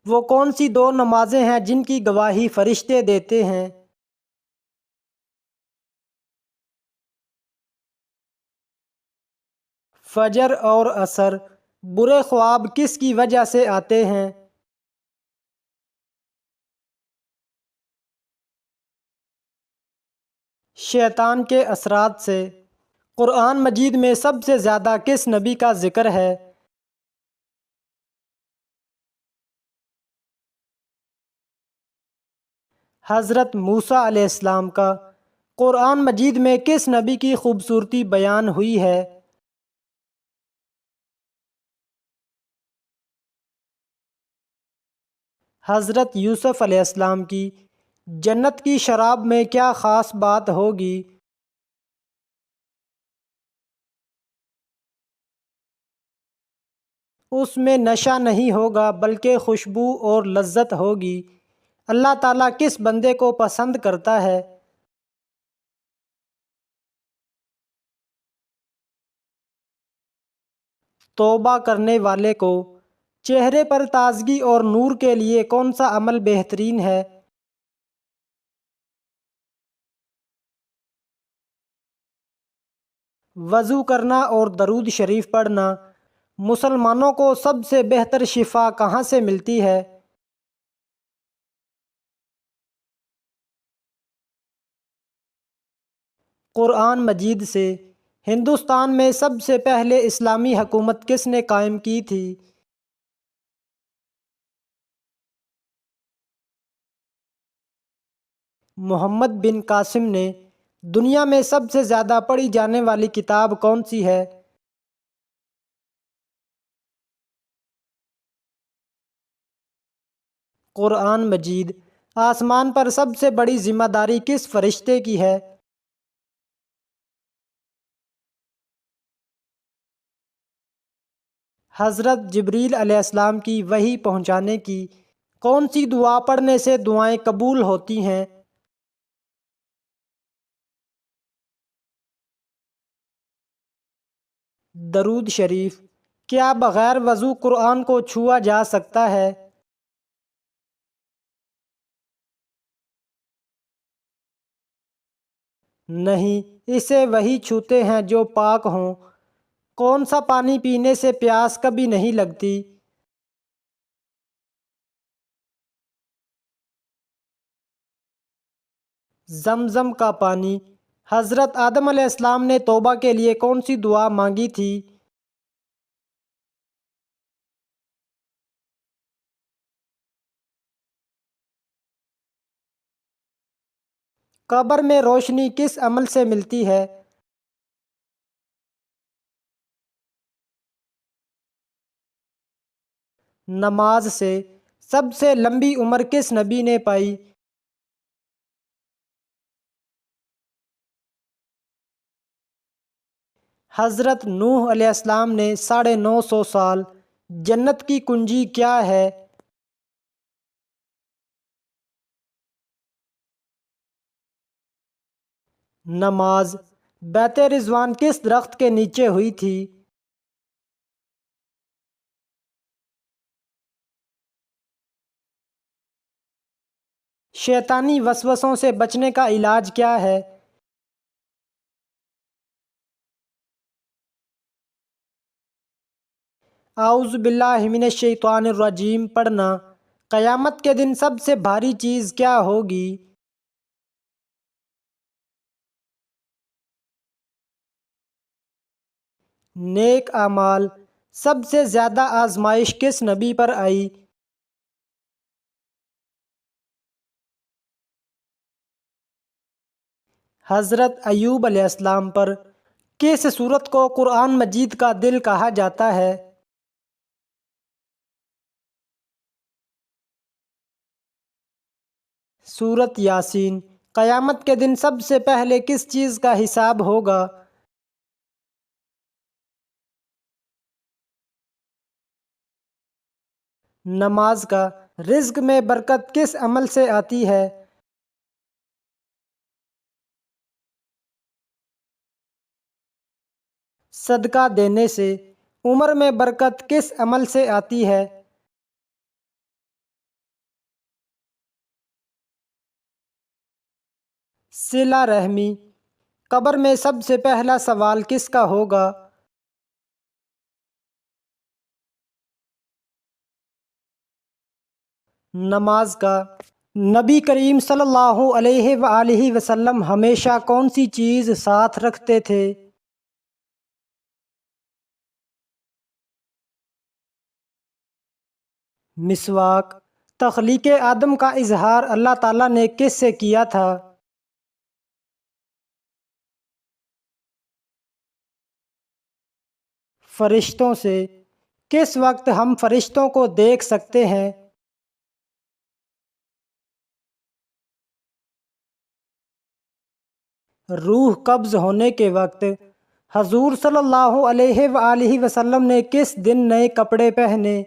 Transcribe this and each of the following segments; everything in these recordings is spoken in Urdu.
وہ کون سی دو نمازیں ہیں جن کی گواہی فرشتے دیتے ہیں؟ فجر اور عصر۔ برے خواب کس کی وجہ سے آتے ہیں؟ شیطان کے اثرات سے۔ قرآن مجید میں سب سے زیادہ کس نبی کا ذکر ہے؟ حضرت موسیٰ علیہ السلام کا۔ قرآن مجید میں کس نبی کی خوبصورتی بیان ہوئی ہے؟ حضرت یوسف علیہ السلام کی۔ جنت کی شراب میں کیا خاص بات ہوگی؟ اس میں نشہ نہیں ہوگا بلکہ خوشبو اور لذت ہوگی۔ اللہ تعالیٰ کس بندے کو پسند کرتا ہے؟ توبہ کرنے والے کو۔ چہرے پر تازگی اور نور کے لیے کون سا عمل بہترین ہے؟ وضو کرنا اور درود شریف پڑھنا۔ مسلمانوں کو سب سے بہتر شفا کہاں سے ملتی ہے؟ قرآن مجید سے۔ ہندوستان میں سب سے پہلے اسلامی حکومت کس نے قائم کی تھی؟ محمد بن قاسم نے۔ دنیا میں سب سے زیادہ پڑھی جانے والی کتاب کون سی ہے؟ قرآن مجید۔ آسمان پر سب سے بڑی ذمہ داری کس فرشتے کی ہے؟ حضرت جبریل علیہ السلام کی وحی پہنچانے کی۔ کون سی دعا پڑھنے سے دعائیں قبول ہوتی ہیں؟ درود شریف۔ کیا بغیر وضو قرآن کو چھوا جا سکتا ہے؟ نہیں، اسے وہی چھوتے ہیں جو پاک ہوں۔ کون سا پانی پینے سے پیاس کبھی نہیں لگتی؟ زمزم کا پانی۔ حضرت آدم علیہ السلام نے توبہ کے لیے کون سی دعا مانگی تھی؟ قبر میں روشنی کس عمل سے ملتی ہے؟ نماز سے۔ سب سے لمبی عمر کس نبی نے پائی؟ حضرت نوح علیہ السلام نے 950 سال۔ جنت کی کنجی کیا ہے؟ نماز۔ بیت رضوان کس درخت کے نیچے ہوئی تھی؟ شیطانی وسوسوں سے بچنے کا علاج کیا ہے؟ اعوذ باللہ من الشیطان الرجیم پڑھنا۔ قیامت کے دن سب سے بھاری چیز کیا ہوگی؟ نیک اعمال۔ سب سے زیادہ آزمائش کس نبی پر آئی؟ حضرت ایوب علیہ السلام پر۔ کس سورت کو قرآن مجید کا دل کہا جاتا ہے؟ سورت یاسین۔ قیامت کے دن سب سے پہلے کس چیز کا حساب ہوگا؟ نماز کا۔ رزق میں برکت کس عمل سے آتی ہے؟ صدقہ دینے سے۔ عمر میں برکت کس عمل سے آتی ہے؟ صلہ رحمی۔ قبر میں سب سے پہلا سوال کس کا ہوگا؟ نماز کا۔ نبی کریم صلی اللہ علیہ وآلہ وسلم ہمیشہ کون سی چیز ساتھ رکھتے تھے؟ مسواک۔ تخلیق آدم کا اظہار اللہ تعالیٰ نے کس سے کیا تھا؟ فرشتوں سے۔ کس وقت ہم فرشتوں کو دیکھ سکتے ہیں؟ روح قبض ہونے کے وقت۔ حضور صلی اللہ علیہ وآلہ وسلم نے کس دن نئے کپڑے پہنے؟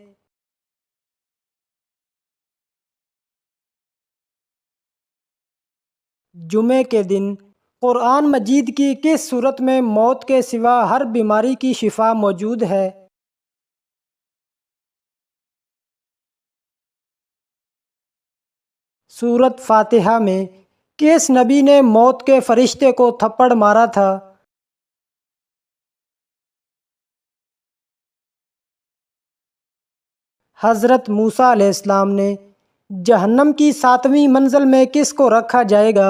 جمعے کے دن۔ قرآن مجید کی کس صورت میں موت کے سوا ہر بیماری کی شفا موجود ہے؟ سورۃ فاتحہ میں۔ کس نبی نے موت کے فرشتے کو تھپڑ مارا تھا؟ حضرت موسیٰ علیہ السلام نے۔ جہنم کی 7ویں منزل میں کس کو رکھا جائے گا؟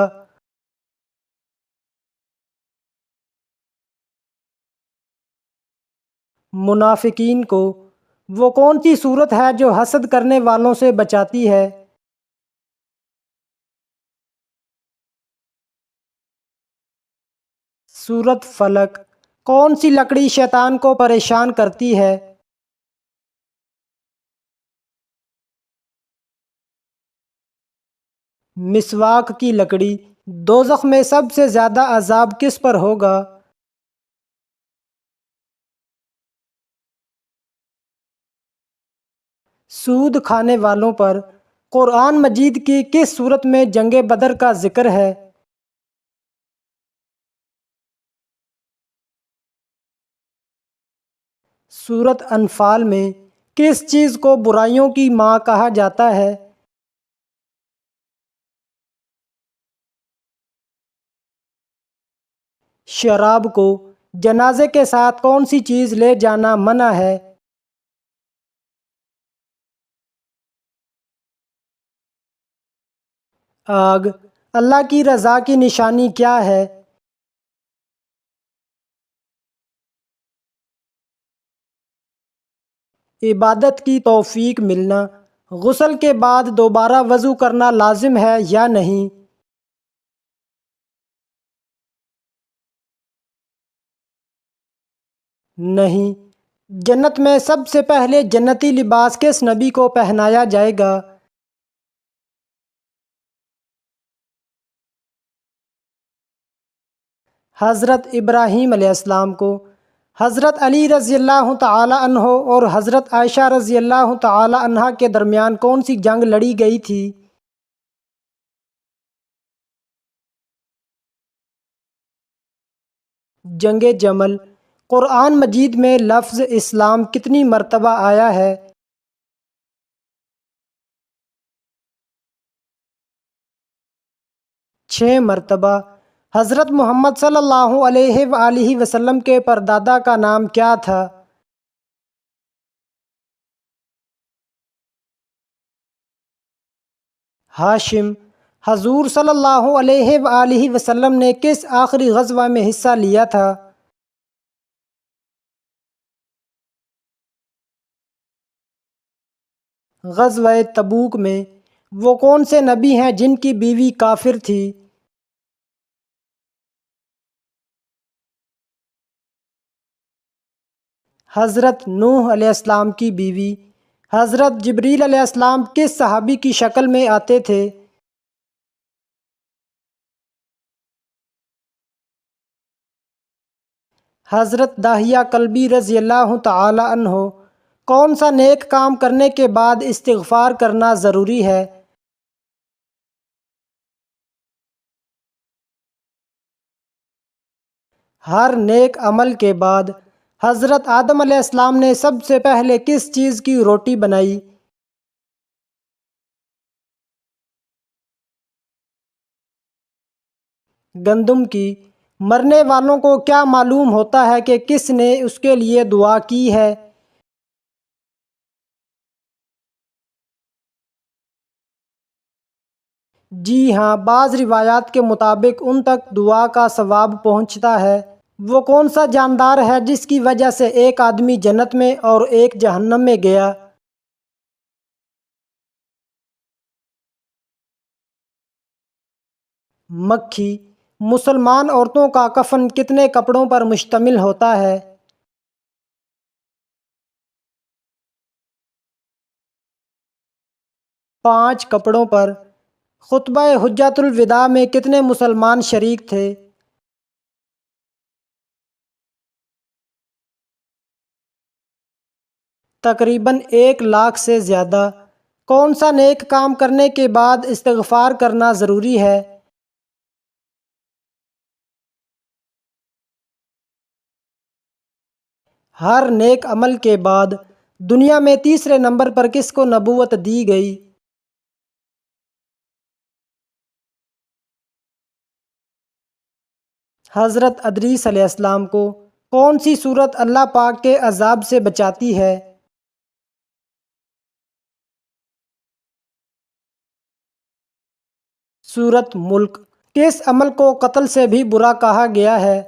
منافقین کو۔ وہ کون سی صورت ہے جو حسد کرنے والوں سے بچاتی ہے؟ سورۃ فلق۔ کون سی لکڑی شیطان کو پریشان کرتی ہے؟ مسواک کی لکڑی۔ دوزخ میں سب سے زیادہ عذاب کس پر ہوگا؟ سود کھانے والوں پر۔ قرآن مجید کی کس صورت میں جنگ بدر کا ذکر ہے؟ سورۃ انفال میں۔ کس چیز کو برائیوں کی ماں کہا جاتا ہے؟ شراب کو۔ جنازے کے ساتھ کون سی چیز لے جانا منع ہے؟ آگ۔ اللہ کی رضا کی نشانی کیا ہے؟ عبادت کی توفیق ملنا۔ غسل کے بعد دوبارہ وضو کرنا لازم ہے یا نہیں؟ نہیں۔ جنت میں سب سے پہلے جنتی لباس کس نبی کو پہنایا جائے گا؟ حضرت ابراہیم علیہ السلام کو۔ حضرت علی رضی اللہ تعالی عنہ اور حضرت عائشہ رضی اللہ تعالی عنہا کے درمیان کون سی جنگ لڑی گئی تھی؟ جنگ جمل۔ قرآن مجید میں لفظ اسلام کتنی مرتبہ آیا ہے؟ 6 مرتبہ۔ حضرت محمد صلی اللہ علیہ وآلہ وسلم کے پردادا کا نام کیا تھا؟ ہاشم۔ حضور صلی اللہ علیہ وآلہ وسلم نے کس آخری غزوہ میں حصہ لیا تھا؟ غزوہ تبوک میں۔ وہ کون سے نبی ہیں جن کی بیوی کافر تھی؟ حضرت نوح علیہ السلام کی بیوی۔ حضرت جبریل علیہ السلام کس صحابی کی شکل میں آتے تھے؟ حضرت داہیہ کلبی رضی اللہ تعالی عنہ۔ کون سا نیک کام کرنے کے بعد استغفار کرنا ضروری ہے؟ ہر نیک عمل کے بعد۔ حضرت آدم علیہ السلام نے سب سے پہلے کس چیز کی روٹی بنائی؟ گندم کی۔ مرنے والوں کو کیا معلوم ہوتا ہے کہ کس نے اس کے لیے دعا کی ہے؟ جی ہاں، بعض روایات کے مطابق ان تک دعا کا ثواب پہنچتا ہے۔ وہ کون سا جاندار ہے جس کی وجہ سے ایک آدمی جنت میں اور ایک جہنم میں گیا؟ مکھی۔ مسلمان عورتوں کا کفن کتنے کپڑوں پر مشتمل ہوتا ہے؟ 5 کپڑوں پر۔ خطبہ حجۃ الوداع میں کتنے مسلمان شریک تھے؟ تقریباً 1 لاکھ سے زیادہ۔ کون سا نیک کام کرنے کے بعد استغفار کرنا ضروری ہے؟ ہر نیک عمل کے بعد دنیا میں تیسرے نمبر پر کس کو نبوت دی گئی؟ حضرت ادریس علیہ السلام کو۔ کون سی صورت اللہ پاک کے عذاب سے بچاتی ہے؟ سورۃ ملک۔ کس عمل کو قتل سے بھی برا کہا گیا ہے؟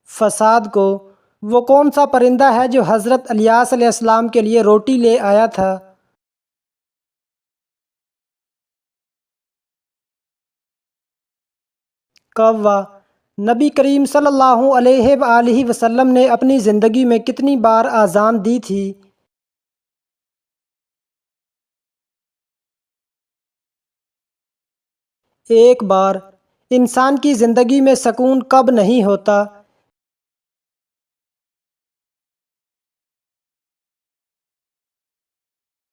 فساد کو۔ وہ کون سا پرندہ ہے جو حضرت الیاس علیہ السلام کے لیے روٹی لے آیا تھا؟ کوا۔ نبی کریم صلی اللہ علیہ وآلہ وسلم نے اپنی زندگی میں کتنی بار اذان دی تھی؟ 1 بار۔ انسان کی زندگی میں سکون کب نہیں ہوتا؟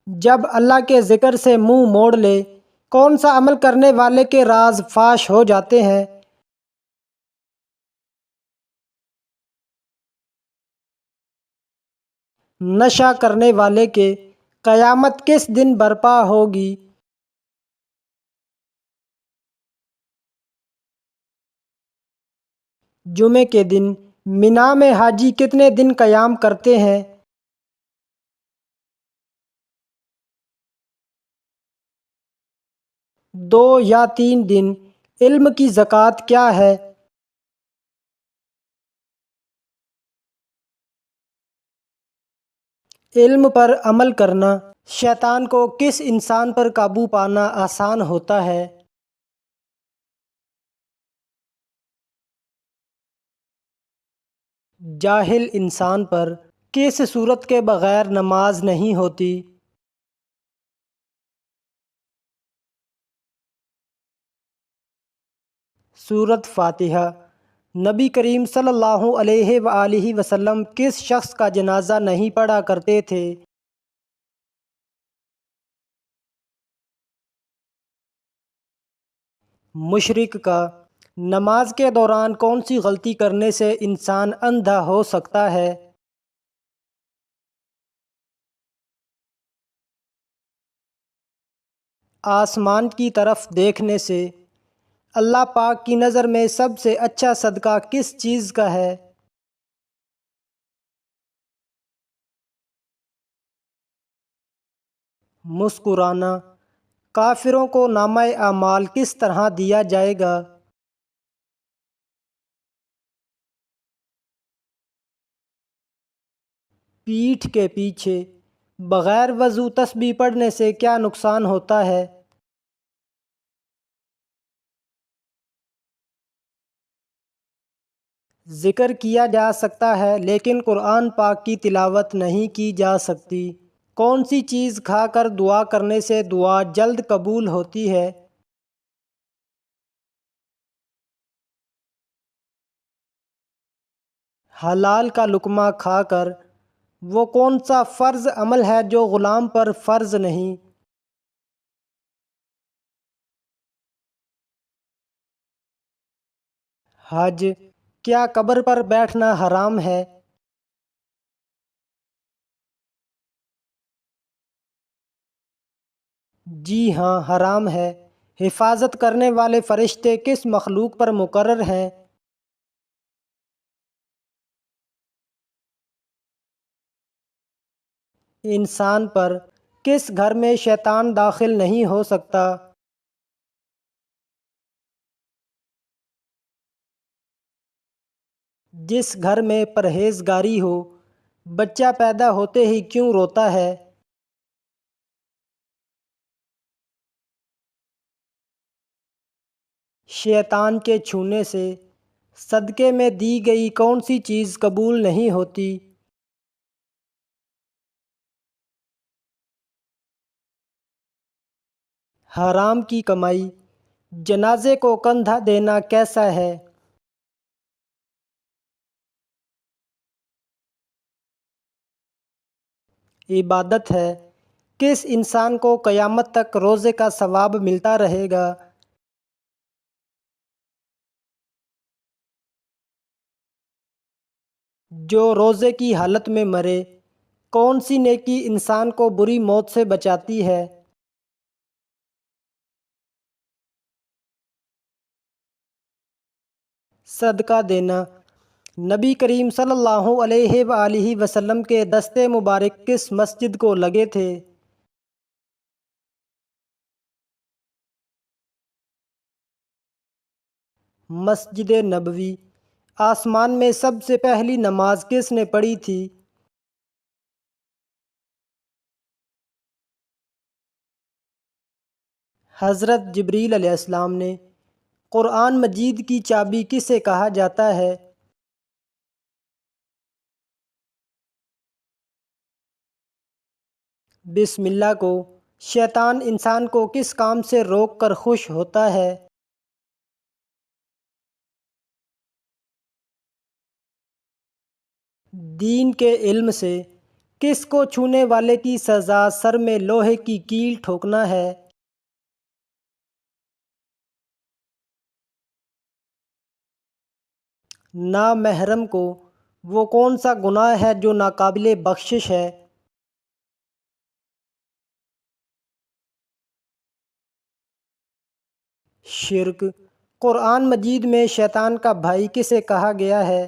جب اللہ کے ذکر سے منہ موڑ لے۔ کون سا عمل کرنے والے کے راز فاش ہو جاتے ہیں؟ نشہ کرنے والے کے۔ قیامت کس دن برپا ہوگی؟ جمعے کے دن۔ مینا میں حاجی کتنے دن قیام کرتے ہیں؟ 2 یا 3 دن۔ علم کی زکوٰۃ کیا ہے؟ علم پر عمل کرنا۔ شیطان کو کس انسان پر قابو پانا آسان ہوتا ہے؟ جاہل انسان پر۔ کس صورت کے بغیر نماز نہیں ہوتی؟ سورۃ فاتحہ۔ نبی کریم صلی اللہ علیہ وآلہ وسلم کس شخص کا جنازہ نہیں پڑھا کرتے تھے؟ مشرک کا۔ نماز کے دوران کون سی غلطی کرنے سے انسان اندھا ہو سکتا ہے؟ آسمان کی طرف دیکھنے سے۔ اللہ پاک کی نظر میں سب سے اچھا صدقہ کس چیز کا ہے؟ مسکرانا۔ کافروں کو نامہ اعمال کس طرح دیا جائے گا؟ پیٹھ کے پیچھے۔ بغیر وضو تسبیح پڑھنے سے کیا نقصان ہوتا ہے؟ ذکر کیا جا سکتا ہے لیکن قرآن پاک کی تلاوت نہیں کی جا سکتی۔ کون سی چیز کھا کر دعا کرنے سے دعا جلد قبول ہوتی ہے؟ حلال کا لقمہ کھا کر۔ وہ کون سا فرض عمل ہے جو غلام پر فرض نہیں؟ حج۔ کیا قبر پر بیٹھنا حرام ہے؟ جی ہاں، حرام ہے۔ حفاظت کرنے والے فرشتے کس مخلوق پر مقرر ہیں؟ انسان پر۔ کس گھر میں شیطان داخل نہیں ہو سکتا؟ جس گھر میں پرہیزگاری ہو۔ بچہ پیدا ہوتے ہی کیوں روتا ہے؟ شیطان کے چھونے سے۔ صدقے میں دی گئی کون سی چیز قبول نہیں ہوتی؟ حرام کی کمائی۔ جنازے کو کندھا دینا کیسا ہے؟ عبادت ہے۔ کس انسان کو قیامت تک روزے کا ثواب ملتا رہے گا؟ جو روزے کی حالت میں مرے۔ کون سی نیکی انسان کو بری موت سے بچاتی ہے؟ صدقہ دینا۔ نبی کریم صلی اللہ علیہ وآلہ وسلم کے دستے مبارک کس مسجد کو لگے تھے؟ مسجد نبوی۔ آسمان میں سب سے پہلی نماز کس نے پڑھی تھی؟ حضرت جبریل علیہ السلام نے۔ قرآن مجید کی چابی کسے کہا جاتا ہے؟ بسم اللہ کو۔ شیطان انسان کو کس کام سے روک کر خوش ہوتا ہے؟ دین کے علم سے۔ کس کو چھونے والے کی سزا سر میں لوہے کی کیل ٹھوکنا ہے؟ نامحرم کو۔ وہ کون سا گناہ ہے جو ناقابل بخشش ہے؟ شرک۔ قرآن مجید میں شیطان کا بھائی کسے کہا گیا ہے؟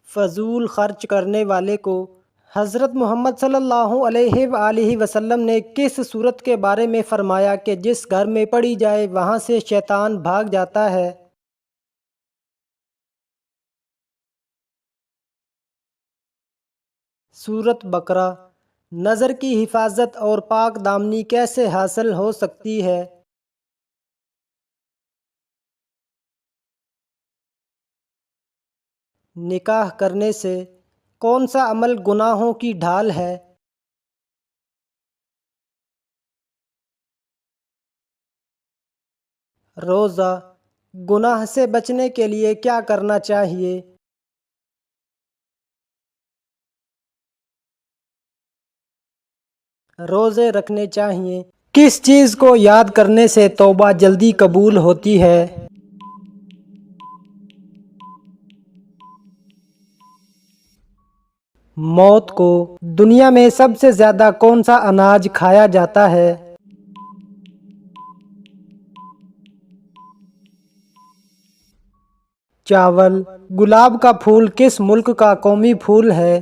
فضول خرچ کرنے والے کو۔ حضرت محمد صلی اللہ علیہ وآلہ وسلم نے کس صورت کے بارے میں فرمایا کہ جس گھر میں پڑھی جائے وہاں سے شیطان بھاگ جاتا ہے؟ سورۃ بقرہ۔ نظر کی حفاظت اور پاک دامنی کیسے حاصل ہو سکتی ہے؟ نکاح کرنے سے۔ کون سا عمل گناہوں کی ڈھال ہے؟ روزہ۔ گناہ سے بچنے کے لیے کیا کرنا چاہیے؟ روزے رکھنے چاہیے۔ کس چیز کو یاد کرنے سے توبہ جلدی قبول ہوتی ہے؟ موت کو۔ دنیا میں سب سے زیادہ کون سا اناج کھایا جاتا ہے؟ چاول۔ گلاب کا پھول کس ملک کا قومی پھول ہے؟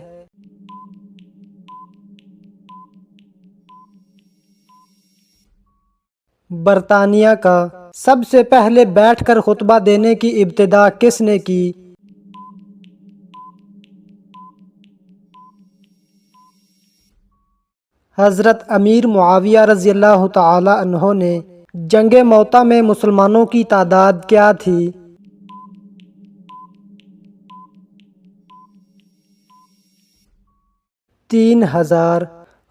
برطانیہ کا۔ سب سے پہلے بیٹھ کر خطبہ دینے کی ابتدا کس نے کی؟ حضرت امیر معاویہ رضی اللہ تعالی عنہ نے۔ جنگ موطا میں مسلمانوں کی تعداد کیا تھی؟ 3000۔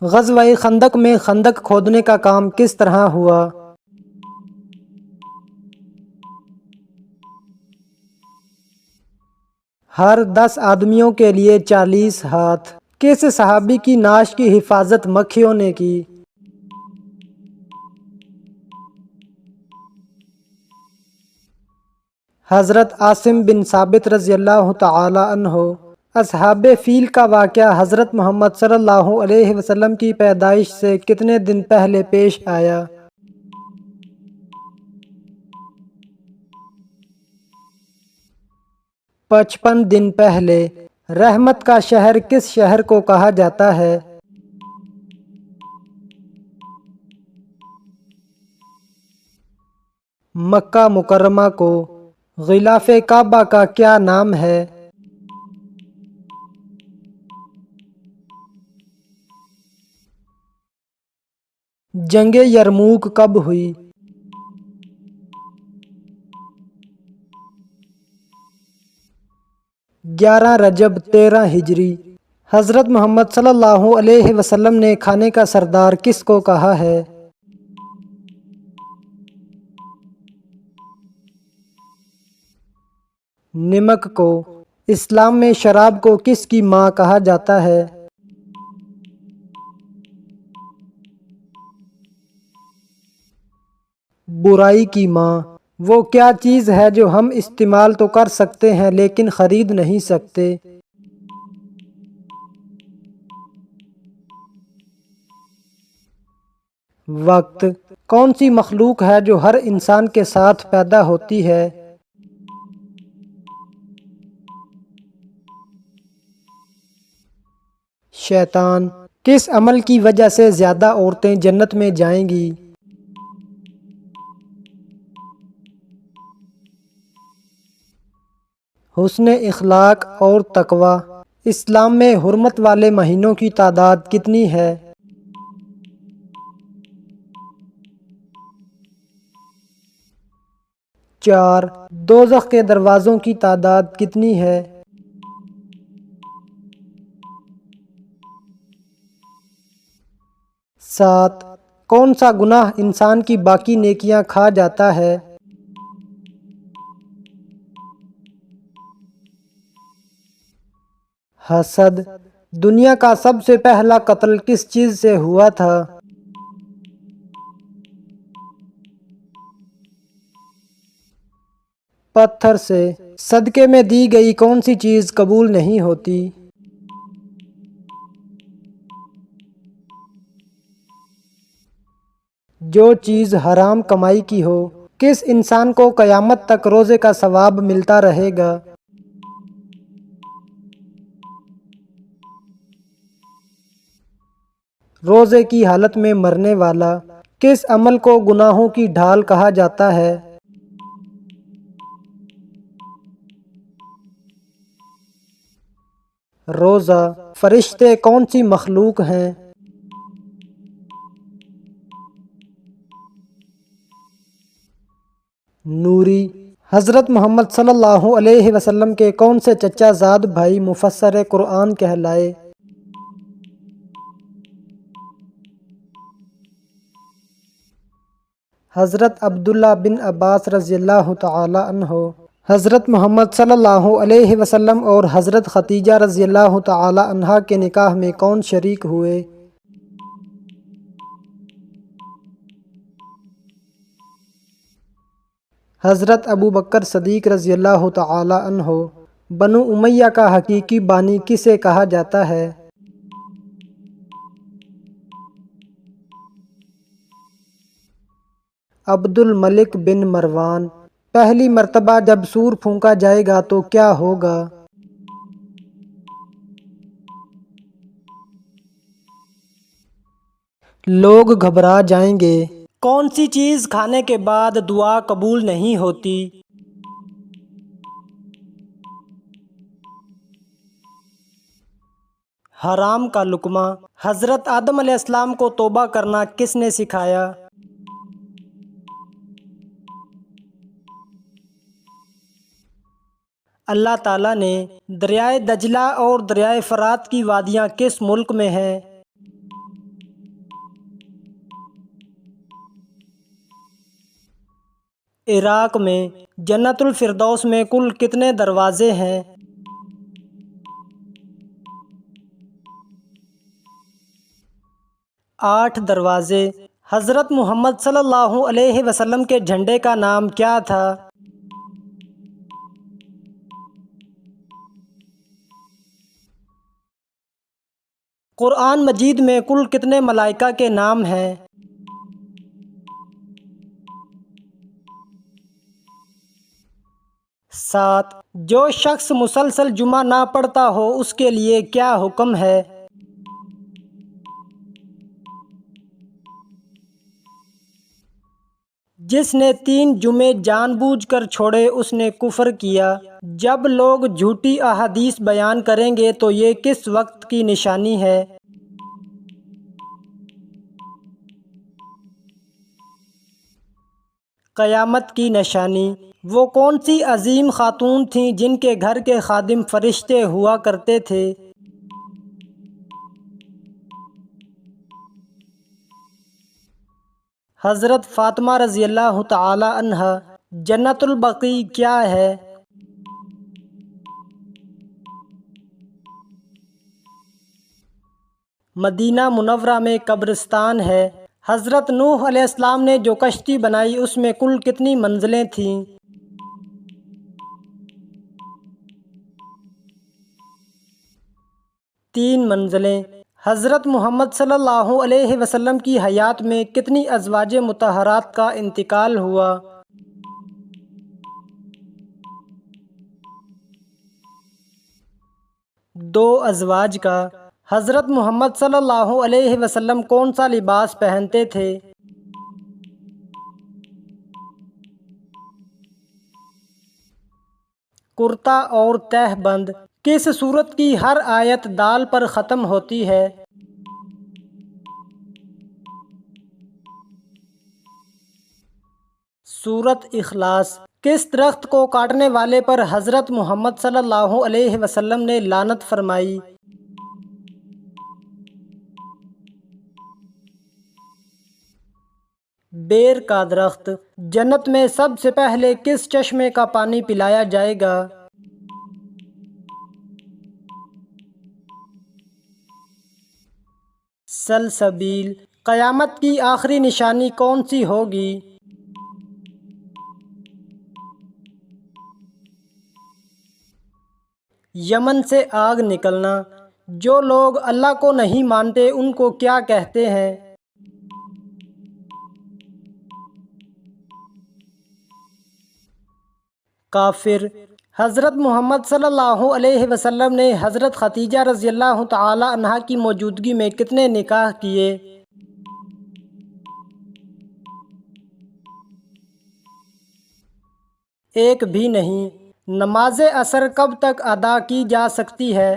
غزوہ خندق میں خندق کھودنے کا کام کس طرح ہوا؟ ہر 10 آدمیوں کے لیے 40 ہاتھ۔ کس صحابی کی نعش کی حفاظت مکھیوں نے کی؟ حضرت عاصم بن ثابت رضی اللہ تعالی عنہ۔ اصحاب فیل کا واقعہ حضرت محمد صلی اللہ علیہ وسلم کی پیدائش سے کتنے دن پہلے پیش آیا؟ 55 دن پہلے۔ رحمت کا شہر کس شہر کو کہا جاتا ہے؟ مکہ مکرمہ کو۔ غلاف کعبہ کا کیا نام ہے؟ جنگ یرموک کب ہوئی؟ 11 رجب 13 ہجری۔ حضرت محمد صلی اللہ علیہ وسلم نے کھانے کا سردار کس کو کہا ہے؟ نمک کو۔ اسلام میں شراب کو کس کی ماں کہا جاتا ہے؟ برائی کی ماں۔ وہ کیا چیز ہے جو ہم استعمال تو کر سکتے ہیں لیکن خرید نہیں سکتے؟ وقت۔ کون سی مخلوق ہے جو ہر انسان کے ساتھ پیدا ہوتی ہے؟ شیطان۔ کس عمل کی وجہ سے زیادہ عورتیں جنت میں جائیں گی؟ حسن اخلاق اور تقوی۔ اسلام میں حرمت والے مہینوں کی تعداد کتنی ہے؟ 4۔ دوزخ کے دروازوں کی تعداد کتنی ہے؟ 7۔ کون سا گناہ انسان کی باقی نیکیاں کھا جاتا ہے؟ حسد۔ دنیا کا سب سے پہلا قتل کس چیز سے ہوا تھا؟ پتھر سے۔ صدقے میں دی گئی کون سی چیز قبول نہیں ہوتی؟ جو چیز حرام کمائی کی ہو۔ کس انسان کو قیامت تک روزے کا ثواب ملتا رہے گا؟ روزے کی حالت میں مرنے والا۔ کس عمل کو گناہوں کی ڈھال کہا جاتا ہے؟ روزہ۔ فرشتے کون سی مخلوق ہیں؟ نوری۔ حضرت محمد صلی اللہ علیہ وسلم کے کون سے چچا زاد بھائی مفسر قرآن کہلائے؟ حضرت عبداللہ بن عباس رضی اللہ تعالی عنہ۔ حضرت محمد صلی اللہ علیہ وسلم اور حضرت ختیجہ رضی اللہ تعالی عنہا کے نکاح میں کون شریک ہوئے؟ حضرت ابوبکر صدیق رضی اللہ تعالی عنہ۔ بنو امیہ کا حقیقی بانی کسے کہا جاتا ہے؟ عبد الملک بن مروان۔ پہلی مرتبہ جب سور پھونکا جائے گا تو کیا ہوگا؟ لوگ گھبرا جائیں گے۔ کون سی چیز کھانے کے بعد دعا قبول نہیں ہوتی؟ حرام کا لقمہ۔ حضرت آدم علیہ السلام کو توبہ کرنا کس نے سکھایا؟ اللہ تعالیٰ نے۔ دریائے دجلہ اور دریائے فرات کی وادیاں کس ملک میں ہیں؟ عراق میں۔ جنت الفردوس میں کل کتنے دروازے ہیں؟ 8 دروازے۔ حضرت محمد صلی اللہ علیہ وسلم کے جھنڈے کا نام کیا تھا؟ قرآن مجید میں کل کتنے ملائکہ کے نام ہیں؟ 7۔ جو شخص مسلسل جمعہ نہ پڑھتا ہو اس کے لیے کیا حکم ہے؟ جس نے 3 جمعے جان بوجھ کر چھوڑے اس نے کفر کیا۔ جب لوگ جھوٹی احادیث بیان کریں گے تو یہ کس وقت کی نشانی ہے؟ قیامت کی نشانی۔ وہ کون سی عظیم خاتون تھیں جن کے گھر کے خادم فرشتے ہوا کرتے تھے؟ حضرت فاطمہ رضی اللہ تعالی عنہا۔ جنت البقیع کیا ہے؟ مدینہ منورہ میں قبرستان ہے۔ حضرت نوح علیہ السلام نے جو کشتی بنائی اس میں کل کتنی منزلیں تھیں؟ 3 منزلیں۔ حضرت محمد صلی اللہ علیہ وسلم کی حیات میں کتنی ازواج مطہرات کا انتقال ہوا؟ 2 ازواج کا۔ حضرت محمد صلی اللہ علیہ وسلم کون سا لباس پہنتے تھے؟ کرتا اور تہہ بند۔ کس سورت کی ہر آیت دال پر ختم ہوتی ہے؟ سورت اخلاص۔ کس درخت کو کاٹنے والے پر حضرت محمد صلی اللہ علیہ وسلم نے لعنت فرمائی؟ بیر کا درخت۔ جنت میں سب سے پہلے کس چشمے کا پانی پلایا جائے گا؟ سلسبیل۔ قیامت کی آخری نشانی کون سی ہوگی؟ یمن سے آگ نکلنا۔ جو لوگ اللہ کو نہیں مانتے ان کو کیا کہتے ہیں؟ کافر۔ حضرت محمد صلی اللہ علیہ وسلم نے حضرت خدیجہ رضی اللہ تعالی عنہا کی موجودگی میں کتنے نکاح کیے؟ 1 بھی نہیں۔ نماز عصر کب تک ادا کی جا سکتی ہے؟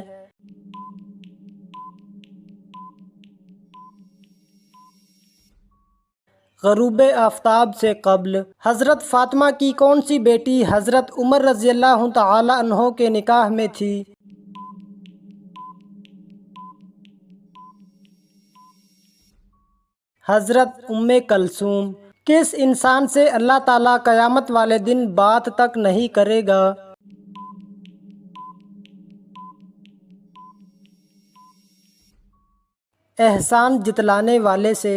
غروب آفتاب سے قبل۔ حضرت فاطمہ کی کون سی بیٹی حضرت عمر رضی اللہ تعالی عنہ کے نکاح میں تھی؟ حضرت ام کلثوم۔ کس انسان سے اللہ تعالیٰ قیامت والے دن بات تک نہیں کرے گا؟ احسان جتلانے والے سے۔